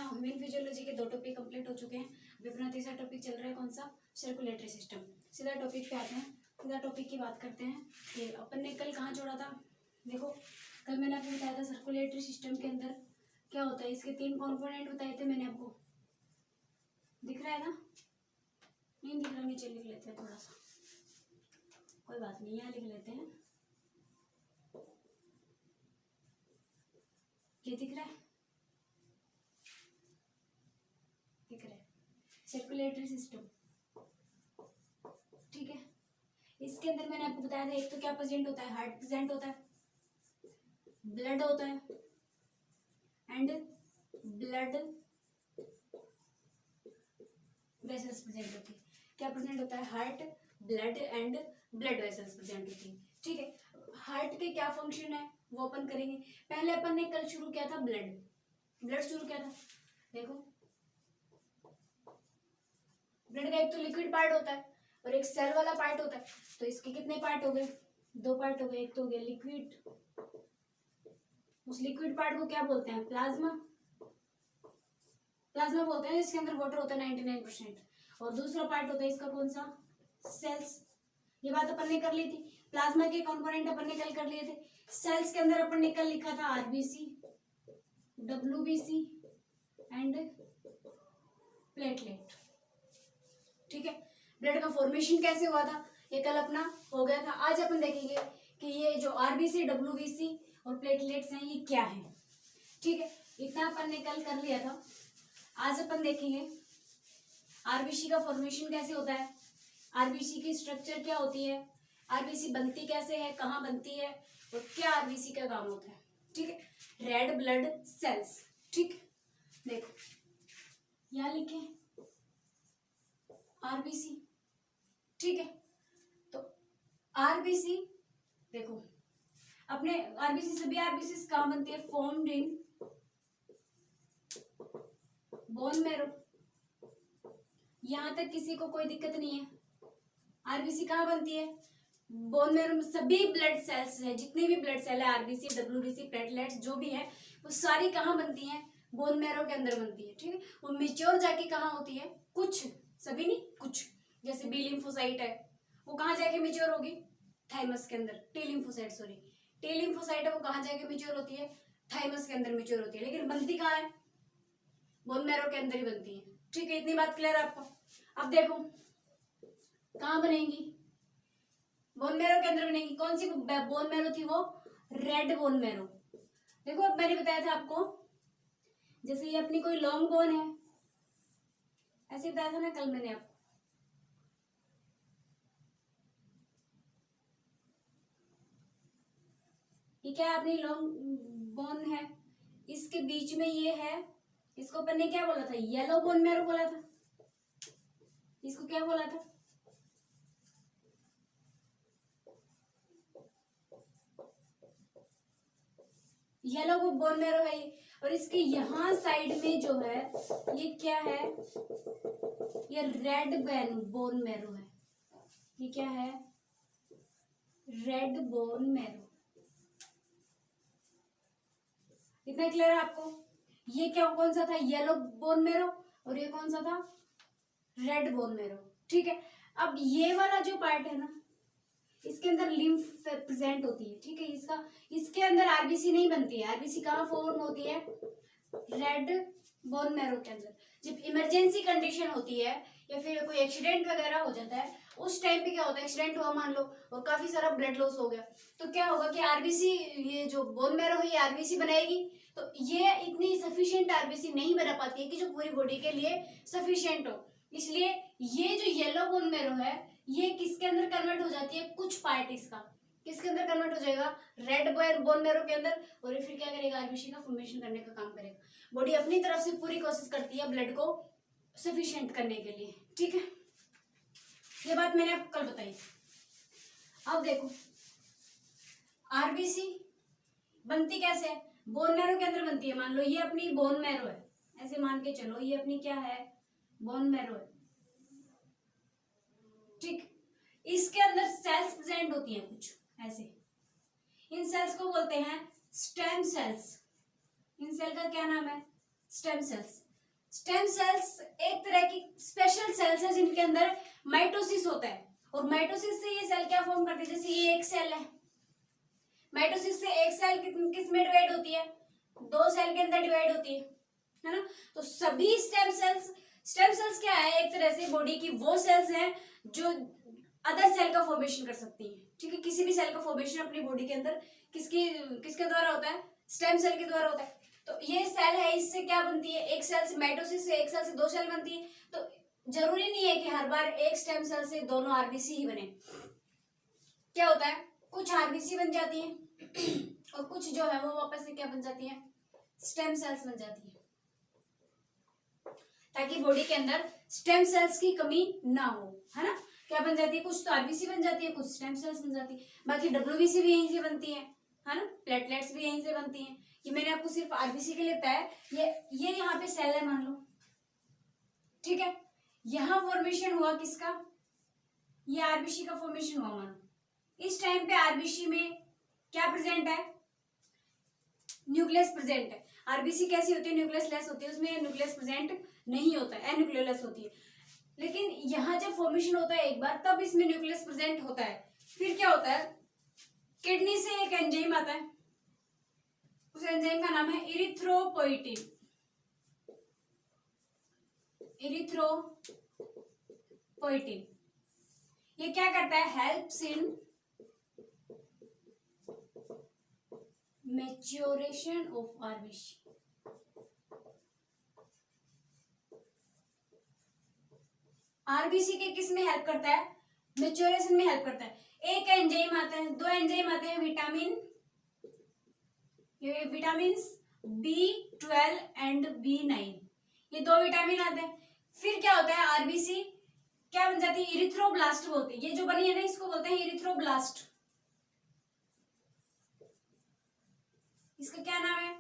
Human physiology के 2 topic complete हो चुके हैं। अभी अपना तीसरा टॉपिक चल रहा है, कौन सा? Circulatory system. सीधा टॉपिक पे आते हैं, सीधा टॉपिक की बात करते हैं कि अपन ने कल कहाँ छोड़ा था। देखो, कल मैंने आपको बताया था सर्कुलेटरी सिस्टम के अंदर क्या होता है। इसके 3 कॉम्पोनेंट बताए थे मैंने आपको। दिख रहा है ना? नहीं दिख रहा, नीचे लिख लेते हैं थोड़ा सा, कोई बात नहीं, यहाँ लिख लेते हैं। ये दिख रहा है? दिख रहा है सर्कुलेटरी सिस्टम, ठीक है। इसके अंदर मैंने आपको बताया था, एक तो क्या प्रेजेंट होता है, हार्ट प्रेजेंट होता है, ब्लड होता है एंड ब्लड वेसल्स प्रेजेंट होती है। क्या प्रेजेंट होता है? Heart, blood and blood vessels present होती है, ठीक है। हार्ट के क्या फंक्शन है वो अपन करेंगे। पहले अपन ने कल शुरू किया था ब्लड शुरू किया था। देखो, ब्लड का एक तो लिक्विड पार्ट होता है और एक सेल वाला पार्ट होता है। तो इसके कितने पार्ट हो गए? 2 पार्ट हो गए। एक तो हो गया लिक्विड, उस लिक्विड पार्ट को क्या बोलते हैं? प्लाज्मा बोलते हैं, जिसके अंदर वाटर होता है 99%। और दूसरा पार्ट होता है इसका कौन सा? सेल्स। ये बात अपन ने कर ली थी। प्लाज्मा के कंपोनेंट अपन ने कल कर लिए थे। सेल्स के अंदर अपन ने कल लिखा था आरबीसी, डब्ल्यूबीसी एंड प्लेटलेट, ठीक है। ब्लड का फॉर्मेशन कैसे हुआ था ये कल अपना हो गया था। आज अपन देखेंगे कि ये जो आरबीसी, डब्ल्यूबीसी और प्लेटलेट्स हैं ये क्या है, ठीक है। इतना अपन ने कल कर लिया था। आज अपन देखेंगे आरबीसी का फॉर्मेशन कैसे होता है, आरबीसी की स्ट्रक्चर क्या होती है, आरबीसी बनती कैसे है, कहाँ बनती है और क्या आरबीसी का काम होता है, ठीक है। रेड ब्लड सेल्स, ठीक। देखो यहाँ लिखे आरबीसी, ठीक है। तो आरबीसी देखो, अपने आरबीसी, सभी आरबीसी कहाँ बनती है? Formed in bone marrow. यहां तक किसी को कोई दिक्कत नहीं है। आरबीसी कहाँ बनती है? बोन मैरो में। सभी ब्लड सेल्स है, जितनी भी ब्लड सेल है, आरबीसी, डब्ल्यूबीसी, प्लेटलेट्स जो भी है, वो सारी कहाँ बनती हैं? बोन मैरो के अंदर बनती है, ठीक है। वो मेच्योर जाके कहाँ होती है? कुछ, सभी नहीं, कुछ। जैसे बी लिम्फोसाइट है, वो कहाँ जाके मेच्योर होगी? थाइमस के अंदर। टी लिम्फोसाइट है, वो कहाँ जाके मेच्योर होती है? थाइमस के अंदर मेच्योर होती है। लेकिन बनती कहाँ है? बोन मैरो के अंदर ही बनती है, ठीक है। इतनी बात क्लियर है आपको? अब देखो कहाँ बनेगी? बोन मैरो के अंदर बनेगी। कौन सी बोन मैरो थी वो? Red bone marrow. देखो, अब मैंने बताया था आपको, जैसे ये अपनी कोई लॉन्ग बोन है, ऐसे बताया था ना कल मैंने आपको। ये क्या है? अपनी लॉन्ग बोन है, इसके बीच में ये है, इसको अपन ने क्या बोला था? येलो बोन मैरो बोला था। इसको क्या बोला था? येलो वो बोन मैरो है ये। और इसके यहाँ साइड में जो है ये क्या है? ये रेड बोन मैरो है। ये क्या है? Red bone marrow. इतना क्लियर है आपको? ये क्या, कौन सा था? Yellow bone marrow. और ये कौन सा था? रेड बोन मैरो, ठीक है। अब ये वाला जो पार्ट है ना, इसके अंदर लिम्फ प्रेजेंट होती है, ठीक है। इसके अंदर आरबीसी नहीं बनती है। आरबीसी कहाँ फॉर्म होती है? रेड बोन मैरो के अंदर। जब इमरजेंसी कंडीशन होती है या फिर कोई एक्सीडेंट वगैरह हो जाता है, उस टाइम पे क्या होता है? एक्सीडेंट हुआ मान लो और काफी सारा ब्लड लॉस हो गया, तो क्या होगा कि आरबीसी, ये जो बोन मैरो है ये आरबीसी बनाएगी। तो ये इतनी सफिशिएंट आरबीसी नहीं बना पाती है कि जो पूरी बॉडी के लिए सफिशिएंट हो। इसलिए ये जो येलो बोन मैरो है ये किसके अंदर कन्वर्ट हो जाती है? कुछ पार्ट इसका किसके अंदर कन्वर्ट हो जाएगा? रेड बोन मैरो के अंदर। और ये फिर क्या करेगा? आरबीसी का फॉर्मेशन करने का काम करेगा। बॉडी अपनी तरफ से पूरी कोशिश करती है ब्लड को सफिशिएंट करने के लिए, ठीक है। ये बात मैंने आपको कल बताई। अब देखो, आरबीसी बनती कैसे है? बोन मैरो के अंदर बनती है। मान लो ये अपनी बोन मैरो है, ऐसे मान के चलो ये अपनी क्या है? बोन मैरो है, ठीक। इसके अंदर सेल्स प्रेजेंट होती हैं कुछ ऐसे। इन सेल्स को बोलते हैं स्टेम सेल्स। इन सेल का क्या नाम है? Stem cells. स्टेम सेल्स एक तरह की स्पेशल सेल्स है जिनके अंदर माइटोसिस होता है, और माइटोसिस से ये सेल क्या फॉर्म करती है, जैसे ये एक सेल है, माइटोसिस से एक सेल किस में डिवाइड होती है, दो सेल के अंदर डिवाइड होती है ना। तो सभी स्टेम सेल्स क्या है, एक तरह से बॉडी की वो सेल्स हैं जो अदर सेल का फॉर्मेशन कर सकती है, ठीक है। किसी भी सेल का फॉर्मेशन अपनी बॉडी के अंदर किसके द्वारा होता है, स्टेम सेल के द्वारा होता है। तो ये सेल है, इससे क्या बनती है, एक सेल से माइटोसिस से एक सेल से दो सेल बनती है। तो जरूरी नहीं है कि हर बार एक स्टेम सेल से दोनों आरबीसी ही बने। क्या होता है, कुछ आरबीसी बन जाती है और कुछ जो है वो वापस से क्या बन जाती है, स्टेम सेल्स बन जाती है, ताकि बॉडी के अंदर स्टेम सेल्स की कमी ना हो, है ना। क्या बन जाती है, कुछ तो आरबीसी बन जाती है, कुछ स्टेम सेल्स बन जाती है, बाकी डब्ल्यूबीसी भी यहीं से बनती है ना, प्लेटलेट्स भी यहीं से बनती हैं। ये मैंने आपको सिर्फ आरबीसी के लिए बताया। ये यहाँ पे सेल है मान लो, ठीक है। यहाँ फॉर्मेशन हुआ किसका, ये आरबीसी का फॉर्मेशन हुआ मानो। इस टाइम पे आरबीसी में क्या प्रेजेंट है, न्यूक्लियस प्रेजेंट है। आरबीसी कैसी होती है, न्यूक्लियस लेस होती है, उसमें न्यूक्लियस प्रेजेंट नहीं होता है, एन्यूक्लियोलस होती है। लेकिन यहाँ जब फॉर्मेशन होता है एक बार, तब इसमें न्यूक्लियस प्रेजेंट होता है। फिर क्या होता है, किडनी से एक एंजाइम आता है, उस एंजाइम का नाम है इरिथ्रोपोइटिन। ये क्या करता है, helps in maturation of RBC. RBC के किस में हेल्प करता है, मैच्योरेशन में हेल्प करता है। एक एंजाइम आता है, दो एंजाइम आते हैं, विटामिन B12 एंड B9, ये दो विटामिन आते हैं। फिर क्या होता है, आरबीसी क्या बन जाती है, इरिथ्रोब्लास्ट बोलते हैं। ये जो बनी है ना, इसको बोलते हैं इरिथ्रोब्लास्ट। इसका क्या नाम है,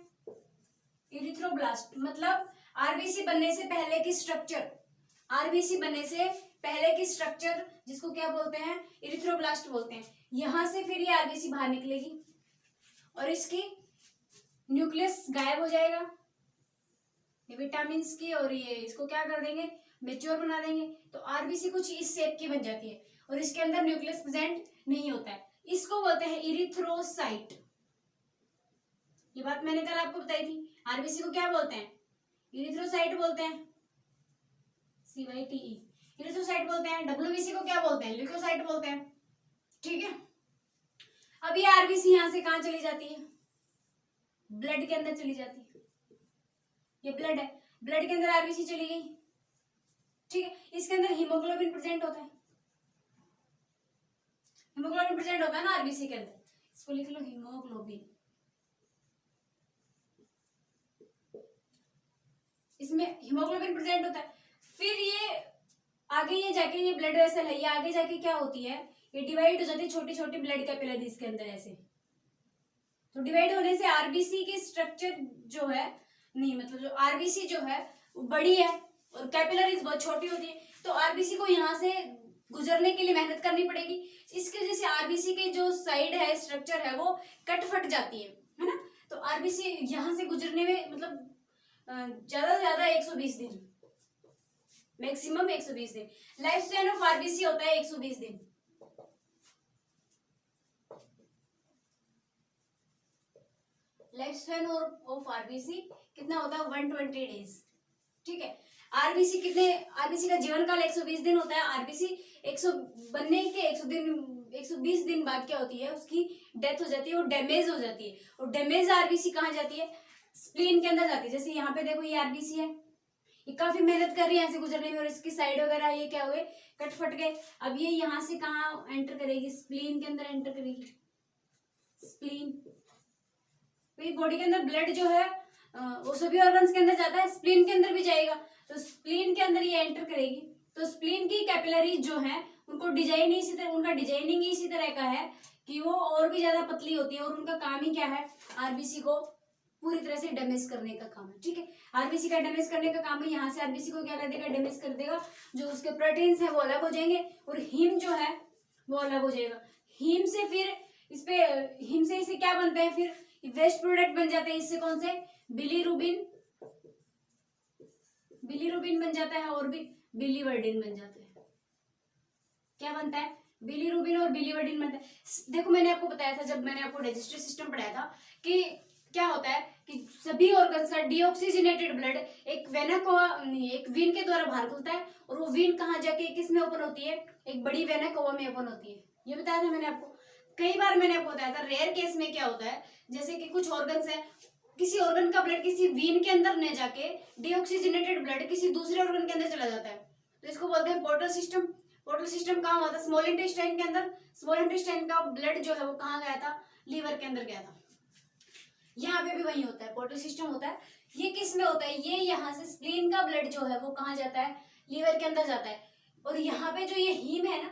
इरिथ्रोब्लास्ट। मतलब आरबीसी बनने से पहले की स्ट्रक्चर, आरबीसी बनने से पहले की स्ट्रक्चर जिसको क्या बोलते हैं, इरिथ्रोब्लास्ट बोलते हैं। यहां से फिर ये आरबीसी बाहर निकलेगी और इसकी न्यूक्लियस गायब हो जाएगा, ये विटामिन की, और ये इसको क्या कर देंगे, मेच्योर बना देंगे। तो आरबीसी कुछ इस शेप की बन जाती है और इसके अंदर न्यूक्लियस प्रेजेंट नहीं होता है। इसको बोलते हैं इरिथ्रोसाइट। ये बात मैंने कल आपको बताई थी। आरबीसी को क्या बोलते हैं, इरिथ्रोसाइट बोलते हैं, CYTE, इरिथ्रोसाइट बोलते हैं। डब्ल्यूबीसी को क्या बोलते हैं, ल्यूकोसाइट बोलते हैं, ठीक है। अब ये आरबीसी यहां से कहां चली जाती है, ब्लड के अंदर चली जाती है। ये ब्लड है, ब्लड के अंदर आरबीसी चली गई, ठीक है। इसके अंदर हीमोग्लोबिन प्रेजेंट होता है, हीमोग्लोबिन प्रेजेंट होता है ना आरबीसी के अंदर, इसको लिख लो हीमोग्लोबिन। इसमें हीमोग्लोबिन प्रेजेंट होता है। फिर ये आगे ये जाके, ये ब्लड वेसल है, ये आगे जाके क्या होती है, ये डिवाइड हो जाती है छोटी छोटी ब्लड कैपिलरीज के अंदर ऐसे। तो डिवाइड होने से आरबीसी की स्ट्रक्चर जो है, नहीं मतलब जो आरबीसी जो है वो बड़ी है और कैपिलरीज बहुत छोटी होती है। तो आरबीसी को यहाँ से गुजरने के लिए मेहनत करनी पड़ेगी। इसकी वजह से आरबीसी की जो साइड है, स्ट्रक्चर है, वो कट फट जाती है ना। तो आरबीसी यहाँ से गुजरने में मतलब ज्यादा से ज्यादा 120 दिन, मैक्सिमम 120 दिन। लाइफ स्पैन ऑफ आरबीसी होता है 120 दिन। लाइफ स्पैन ऑफ आरबीसी कितना होता है, 120 डेज, ठीक है। आरबीसी का जीवन काल 120 दिन होता है। आरबीसी 100 बनने के 120 दिन बाद क्या होती है, उसकी डेथ हो जाती है, वो डैमेज हो जाती है। और डैमेज आरबीसी कहाँ जाती है, स्प्लीन के अंदर जाती है। जैसे यहाँ पे देखो, ये आरबीसी है, ये काफी मेहनत कर रही है यहाँ से गुजरने में, और इसकी साइड वगैरह ये क्या हुए, कट फट गए। अब ये यहाँ से कहाँ एंटर करेगी, स्प्लीन के अंदर एंटर करेगी। स्प्लीन, बॉडी के अंदर ब्लड जो है वो सभी ऑर्गन्स के अंदर जाता है, स्प्लीन के अंदर भी जाएगा। तो स्प्लीन के अंदर ये एंटर करेगी। तो स्प्लीन की कैपिलरी जो है उनका डिजाइनिंग इसी तरह का है कि वो और भी ज्यादा पतली होती है, और उनका काम ही क्या है, आरबीसी को पूरी तरह से डैमेज करने का काम है, ठीक है। आरबीसी का डैमेज करने का काम है। यहाँ से आरबीसी को क्या कर देगा, डैमेज कर देगा। जो उसके प्रोटीन्स है वो अलग हो जाएंगे, और हीम जो है वो अलग हो जाएगा। हीम से फिर हीम से इसे क्या बनते हैं, फिर वेस्ट प्रोडक्ट बन जाते हैं। इससे कौन से, बिलीरुबिन बन जाता है और भी बिलीवर्डिन बन जाता है। क्या बनता है? बिलीरुबिन और बिलीवर्डिन बनता है। देखो मैंने आपको बताया था जब मैंने आपको डाइजेस्टिव सिस्टम पढ़ाया था कि क्या होता है कि सभी ऑर्गन्स का डीऑक्सीजनेटेड ब्लड एक वेना कोआ एक वीन के द्वारा बाहर खुलता है और वो वीन कहाँ जाके किस में ओपन होती है? एक बड़ी वेना कोआ में ओपन होती है। ये बताया था मैंने आपको। कई बार मैंने आपको बताया था रेयर केस में क्या होता है, जैसे कि कुछ ऑर्गन्स है, किसी ऑर्गन का ब्लड किसी वीन के अंदर न जाके डीऑक्सीजनेटेड ब्लड किसी दूसरे ऑर्गन के अंदर चला जाता है, तो इसको बोलते हैं पोर्टल सिस्टम। पोर्टल सिस्टम कहाँ होता है? स्मॉल इंटेस्टाइन के अंदर। स्मॉल इंटेस्टाइन का ब्लड जो है वो कहाँ गया था? लीवर के अंदर गया था। यहाँ पे भी वही होता है, पोर्टल सिस्टम होता है। ये किस में होता है? ये यहाँ से स्प्लीन का ब्लड जो है वो कहाँ जाता है? लीवर के अंदर जाता है। और यहाँ पे जो ये हीम है ना,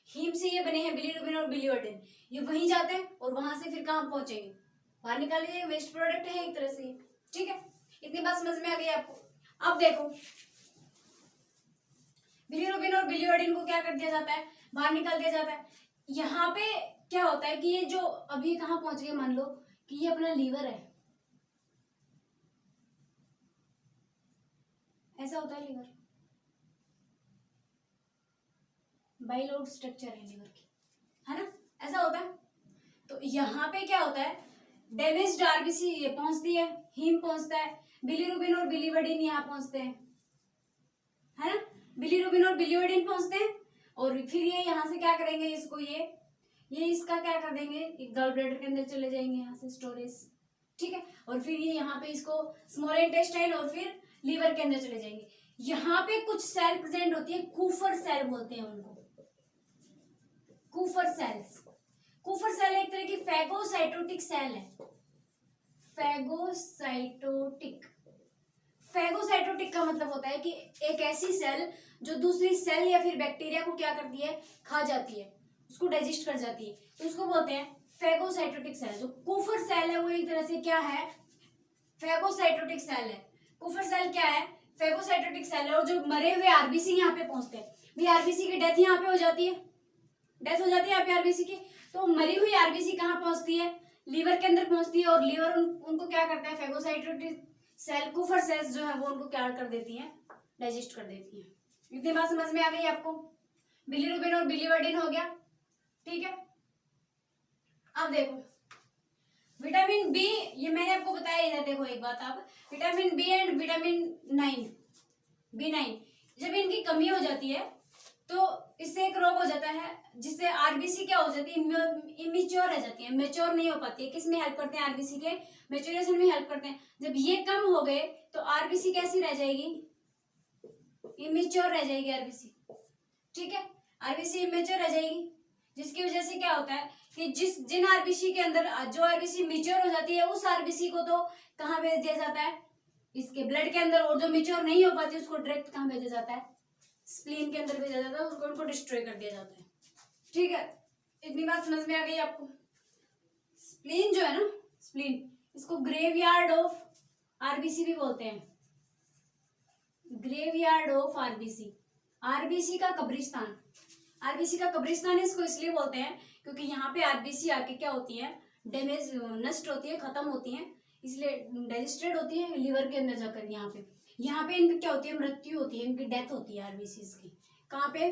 हीम से ये बने हैं बिलीरुबिन और बिलीवर्डिन, ये वहीं जाते हैं और वहां से फिर कहाँ पहुंचेंगे? बाहर निकाले जाएंगे। वेस्ट प्रोडक्ट है एक तरह से, ठीक है। इतनी बात समझ में आ गई आपको? अब देखो बिलीरुबिन और बिलीवर्डिन को क्या कर दिया जाता है? बाहर निकाल दिया जाता है। यहाँ पे क्या होता है कि ये जो अभी कहाँ पहुंच गए, मान लो कि ये अपना लीवर है, ऐसा होता है लीवर, बाइलोड स्ट्रक्चर है लीवर की, है ना, ऐसा होता है। तो यहाँ पे क्या होता है? डैमेज्ड आरबीसी ये पहुंचती है, हीम पहुंचता है, बिलीरुबिन और बिलीवर्डिन यहाँ पहुंचते हैं, है ना, बिलीरुबिन और बिलीवर्डिन पहुंचते हैं और फिर ये यहाँ से क्या करेंगे? इसको ये इसका क्या कर देंगे? एक गॉल ब्लैडर के अंदर चले जाएंगे, यहाँ से स्टोरेज, ठीक है। और फिर ये यहाँ पे इसको स्मॉल इंटेस्टाइन और फिर लीवर के अंदर चले जाएंगे। यहाँ पे कुछ सेल प्रेजेंट होती है, कूफर सेल बोलते हैं उनको, कूफर सेल्स। कूफर सेल एक तरह की फैगोसाइटोटिक सेल है। फैगोसाइटोटिक, फैगोसाइटोटिक का मतलब होता है कि एक ऐसी सेल जो दूसरी सेल या फिर बैक्टीरिया को क्या करती है? खा जाती है, उसको डाइजेस्ट कर जाती है, तो उसको बोलते हैं फैगोसाइटोटिक सेल। जो कूफर सेल है वो एक तरह से क्या है? फैगोसाइटोटिक सेल है। कूफर सेल क्या है? फैगोसाइटोटिक सेल है। और जो मरे हुए आरबीसी यहाँ पे पहुंचते हैं, भी आरबीसी की डेथ यहाँ पे हो जाती है, डेथ हो जाती है यहाँ पे आरबीसी की, तो मरी हुई आरबीसी कहाँ पहुंचती है? लीवर के अंदर पहुंचती है। और लीवर उनको क्या करता है? फैगोसाइटोटिक सेल, कूफर सेल्स जो है वो उनको क्या कर देती हैं? डाइजेस्ट कर देती हैं। इतनी बात समझ में आ गई आपको? बिलीरुबिन और बिलीवर्डिन हो गया, ठीक है। अब देखो विटामिन बी, ये मैंने आपको बताया, इधर देखो एक बात, आप vitamin B and vitamin 9 B9 जब इनकी कमी हो जाती है तो इससे एक रोग हो जाता है जिससे आरबीसी क्या हो जाती है? इमेच्योर रह जाती है, मेच्योर नहीं हो पाती है। किस में हेल्प करते हैं? आरबीसी के मेच्योरेशन में हेल्प करते हैं। जब ये कम हो गए तो आरबीसी कैसी रह जाएगी? इमेच्योर रह जाएगी आरबीसी, ठीक है। आरबीसी इमेच्योर रह जाएगी, जिसकी वजह से क्या होता है कि जिन आरबीसी के अंदर जो आरबीसी मेच्योर हो जाती है उस आरबीसी को तो कहाँ भेज दिया जाता है? इसके ब्लड के अंदर। और जो मेच्योर नहीं हो पाती उसको डायरेक्ट कहाँ भेजा जाता है? स्प्लीन के अंदर भेजा जाता है, उसको उनको डिस्ट्रॉय कर दिया जाता है, ठीक है। इतनी बात समझ में आ गई आपको? स्प्लीन जो है ना, स्प्लीन, इसको ग्रेवयार्ड ऑफ आरबीसी भी बोलते हैं, ग्रेवयार्ड ऑफ आरबीसी, आरबीसी का कब्रिस्तान। आरबीसी का कब्रिस्तान इसको इसलिए बोलते हैं क्योंकि यहाँ पे आरबीसी आके क्या होती है? डैमेज, नष्ट होती है, खत्म होती है, इसलिए डाइजेस्टेड होती है लीवर के अंदर जाकर। यहाँ पे इनकी क्या होती है? मृत्यु होती है, इनकी डेथ होती है आरबीसी की। कहाँ पे?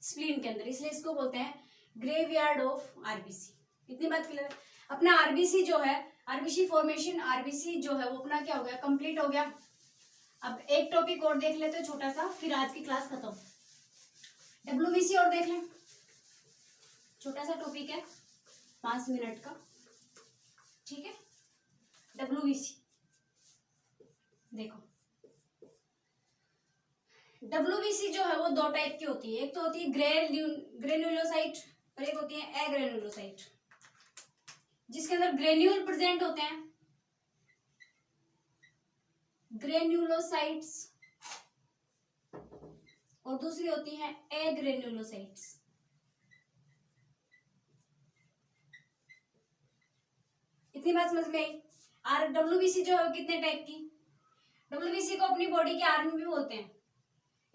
स्प्लीन के अंदर, इसलिए इसको बोलते हैं ग्रेवयार्ड ऑफ आरबीसी। इतनी बात क्लियर है? अपना आरबीसी जो है, आरबीसी फॉर्मेशन, आरबीसी जो है वो अपना क्या हो गया? कंप्लीट हो गया। अब एक टॉपिक और देख लेते हैं छोटा सा, फिर आज की क्लास खत्म। डब्ल्यूबीसी और देख लें, छोटा सा टॉपिक है 5 मिनट का, ठीक है। डब्ल्यूबीसी देखो, डब्ल्यूबीसी जो है वो 2 टाइप की होती है। एक तो होती है ग्रेन्युलोसाइट और एक होती है एग्रेन्युलोसाइट, जिसके अंदर ग्रेन्यूल प्रेजेंट होते हैं, ग्रेन्युलोसाइट्स, और दूसरी होती है एग्रेन्युलोसाइट्स। इतनी बात समझ में आई? और डब्ल्यूबीसी जो है कितने टाइप की? डब्ल्यूबीसी को अपनी बॉडी की आर्मी भी बोलते हैं।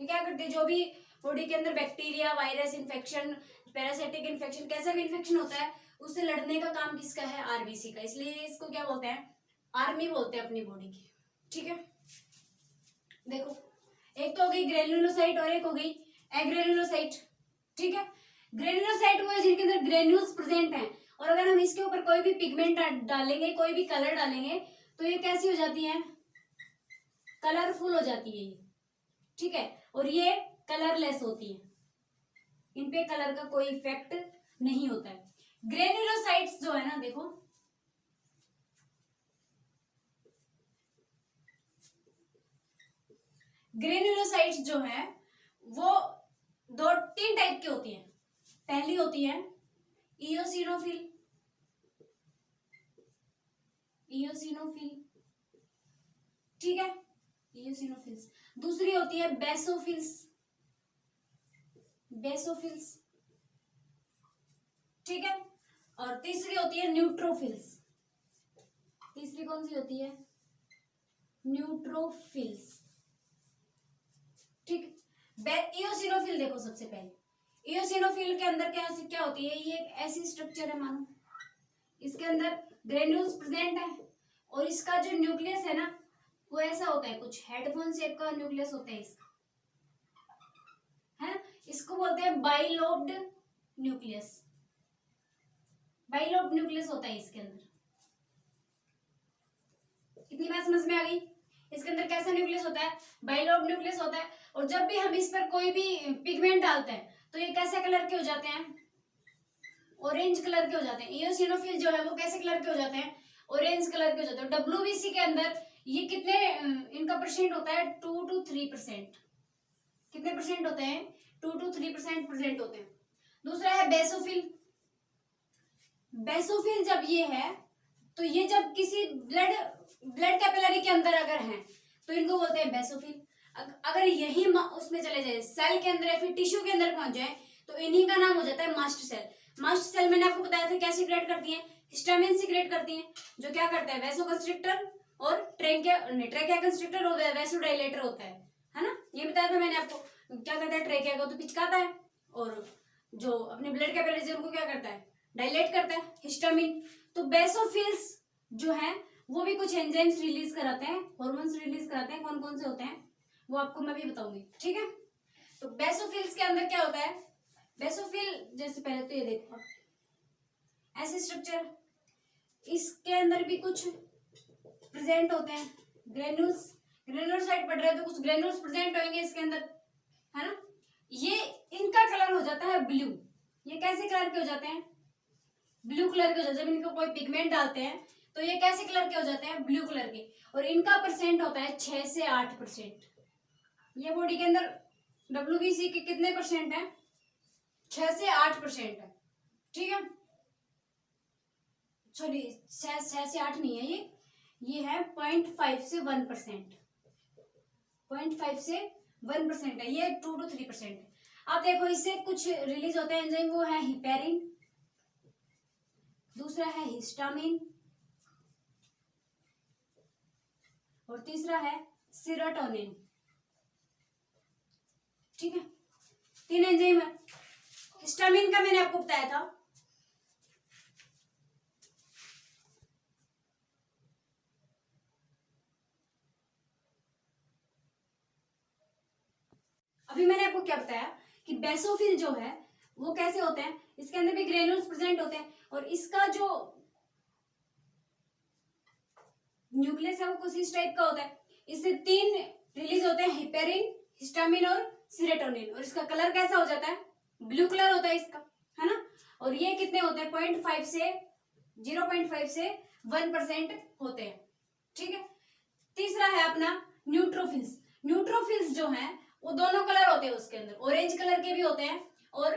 ये क्या करते हैं? जो भी बॉडी के अंदर bacteria, virus infection, parasitic infection, कैसा भी इन्फेक्शन होता है उससे लड़ने का काम किसका है? आरबीसी का। इसलिए इसको क्या बोलते हैं? आर्मी बोलते हैं अपनी बॉडी की, ठीक है। देखो, एक तो हो गई ग्रेन्युलोसाइट और एक हो गई एग्रेन्युलोसाइट। ठीक है, ग्रेन्युलोसाइट वो है जिनके अंदर ग्रेन्यूल्स प्रेजेंट हैं, और अगर हम इसके ऊपर कोई भी पिगमेंट डालेंगे, कोई भी कलर डालेंगे, तो ये कैसी हो जाती है, कलरफुल हो जाती है ये। ठीक है, और ये कलरलेस होती है, इन पे कलर का कोई इफेक्ट नहीं होता है। ग्रेन्युलोसाइट्स जो है ना, देखो ग्रेन्युलोसाइट्स जो है वो दो तीन टाइप की होती हैं। पहली होती है इयोसिनोफिल, इयोसिनोफिल, ठीक है, इयोसिनोफिल्स। दूसरी होती है बेसोफिल्स, बेसोफिल्स, ठीक है, और तीसरी होती है न्यूट्रोफिल्स। तीसरी कौन सी होती है, न्यूट्रोफिल्स। ठीक, इयोसिनोफिल देखो, सबसे पहले इयोसिनोफिल के अंदर क्या क्या होती है, ये एक ऐसी स्ट्रक्चर है, मानो इसके अंदर ग्रेन्यूल्स प्रेजेंट है, और इसका जो न्यूक्लियस है ना वो ऐसा होता है, कुछ हेडफोन शेप का न्यूक्लियस होता है इसका, है ना, इसको बोलते हैं बाइलोब्ड न्यूक्लियस। बाइलोब्ड न्यूक्लियस होता है इसके अंदर। इतनी बात समझ में आ गई? इसके अंदर कैसा न्यूक्लियस होता है, बाइलोब्ड न्यूक्लियस होता है, और जब भी हम इस पर कोई भी पिगमेंट डालते हैं तो ये कैसे कलर के हो जाते हैं, ऑरेंज कलर के हो जाते हैं। इयोसिनोफिल जो है वो कैसे कलर के हो जाते हैं, ऑरेंज कलर के हो जाते हैं। डब्ल्यूबीसी के अंदर ये कितने इनका परसेंट होता है, 2 to 3%। कितने परसेंट होते हैं, 2 to 3% प्रेजेंट होते हैं। दूसरा है बेसोफिल। बेसोफिल जब ये है तो ये जब किसी ब्लड कैपिलरी के अंदर अगर है तो इनको बोलते हैं बेसोफिल। अगर यही उसमें चले जाए, सेल के अंदर या फिर टिश्यू के अंदर पहुंच जाए, तो इन्हीं का नाम हो जाता है मास्ट सेल। मास्ट सेल मैंने आपको बताया था क्या सीक्रेट करती है, हिस्टामिन सीक्रेट करती है, जो क्या करता है, वैसोकंस्ट्रिक्टर और ट्रेकिया कंस्ट्रिक्टर और वैसोडाइलेटर होता है ना, ये बताया था मैंने आपको। क्या करता है, ट्रेकिया को तो पिचकाता है, और जो अपने ब्लड कैपिलरीज उनको क्या करता है, डायलेट करता है, हिस्टामिन। तो बेसोफिल्स जो है वो भी कुछ एंजाइम्स रिलीज कराते हैं, हॉर्मोन्स रिलीज कराते हैं। कौन कौन से होते हैं वो आपको मैं भी बताऊंगी, ठीक है। तो बेसोफिल्स के अंदर क्या होता है, बेसोफिल जैसे पहले तो ये देखो ऐसे स्ट्रक्चर, इसके अंदर भी कुछ प्रेजेंट होते हैं ग्रेन्यूल्स। ग्रेन्युलोसाइट पढ़ रहे हो तो कुछ ग्रेन्यूल्स प्रेजेंट होंगे इसके अंदर, है ना। ये इनका कलर हो जाता है ब्लू। ये कैसे कलर के हो जाते हैं, ब्लू कलर के हो जाते हैं। जब इनको कोई पिगमेंट डालते हैं तो ये कैसे कलर के हो जाते हैं, ब्लू कलर के, और इनका परसेंट होता है 6 से 8%। ये बॉडी के अंदर डब्ल्यूबीसी के कितने परसेंट है, 6 से 8% है, ठीक है। सॉरी 6 से 8 नहीं है, ये है 0.5 से 1%। 0.5 से 1% है, ये 2 to 3% है। अब देखो इससे कुछ रिलीज होते हैं एंजाइम, वो है हिपेरिन, दूसरा है हिस्टामिन, और तीसरा है सेरोटोनिन, ठीक है। 3 एंजाइम है। हिस्टामिन का मैंने आपको बताया था, अभी मैंने आपको क्या बताया कि बेसोफिल जो है वो कैसे होते हैं, इसके अंदर भी ग्रेन्यूल्स प्रेजेंट होते हैं, और इसका जो न्यूक्लियस है वो कुछ इस टाइप का होता है। इससे 3 रिलीज होते हैं, हिपेरिन, हिस्टामिन और सेरोटोनिन, और इसका कलर कैसा हो जाता है, ब्लू कलर होता है इसका, है ना। और ये कितने होते हैं, 0.5 से 1% होते हैं, ठीक है। तीसरा है अपना न्यूट्रोफिल्स। न्यूट्रोफिल्स जो हैं वो दोनों कलर होते हैं उसके अंदर, ऑरेंज कलर के भी होते हैं और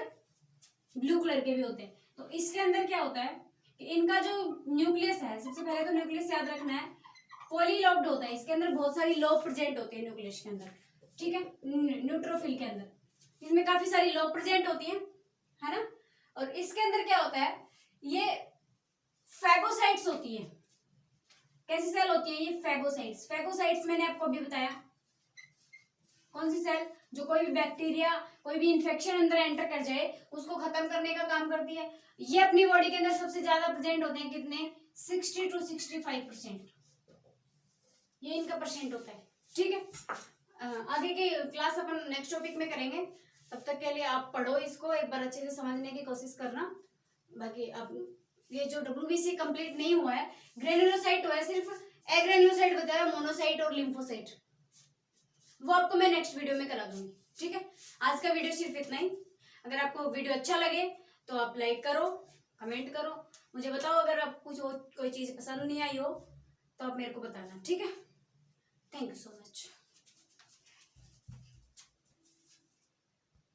ब्लू कलर के भी होते हैं। तो इसके अंदर क्या होता है कि इनका जो न्यूक्लियस है, सबसे पहले तो न्यूक्लियस याद रखना है, पॉलीलोब्ड होता है। इसके अंदर बहुत सारी लोब प्रेजेंट होती है न्यूक्लियस के अंदर, ठीक है। न्यूट्रोफिल के अंदर इसमें काफी सारी लोब प्रेजेंट होती है ना। और इसके अंदर क्या होता है, ये फैगोसाइट्स होती है। कैसी सेल होती है ये, फैगोसाइट्स। फैगोसाइट्स मैंने आपको अभी बताया, कौन सी सेल, जो कोई भी बैक्टीरिया, कोई भी इंफेक्शन अंदर एंटर कर जाए उसको खत्म करने का काम करती है। ये अपनी बॉडी के अंदर सबसे ज्यादा प्रेजेंट होते हैं, कितने, 60 to 65%, ये इनका परसेंट होता है, ठीक है। आगे की क्लास अपन नेक्स्ट टॉपिक में करेंगे। तब तक के लिए आप पढ़ो इसको, एक बार अच्छे से समझने की कोशिश करना। बाकी अब ये जो WBC कंप्लीट नहीं हुआ है, ग्रेन्युलोसाइट हुआ है, सिर्फ एग्रेन्युलोसाइट बताया, मोनोसाइट और लिम्फोसाइट, वो आपको मैं नेक्स्ट वीडियो में करा दूंगी। ठीक है, आज का वीडियो सिर्फ इतना ही। अगर आपको वीडियो अच्छा लगे तो आप लाइक करो, कमेंट करो, मुझे बताओ। अगर आप कुछ कोई चीज़ पसंद नहीं आई हो तो आप मेरे को बताना। ठीक है, थैंक यू सो मच।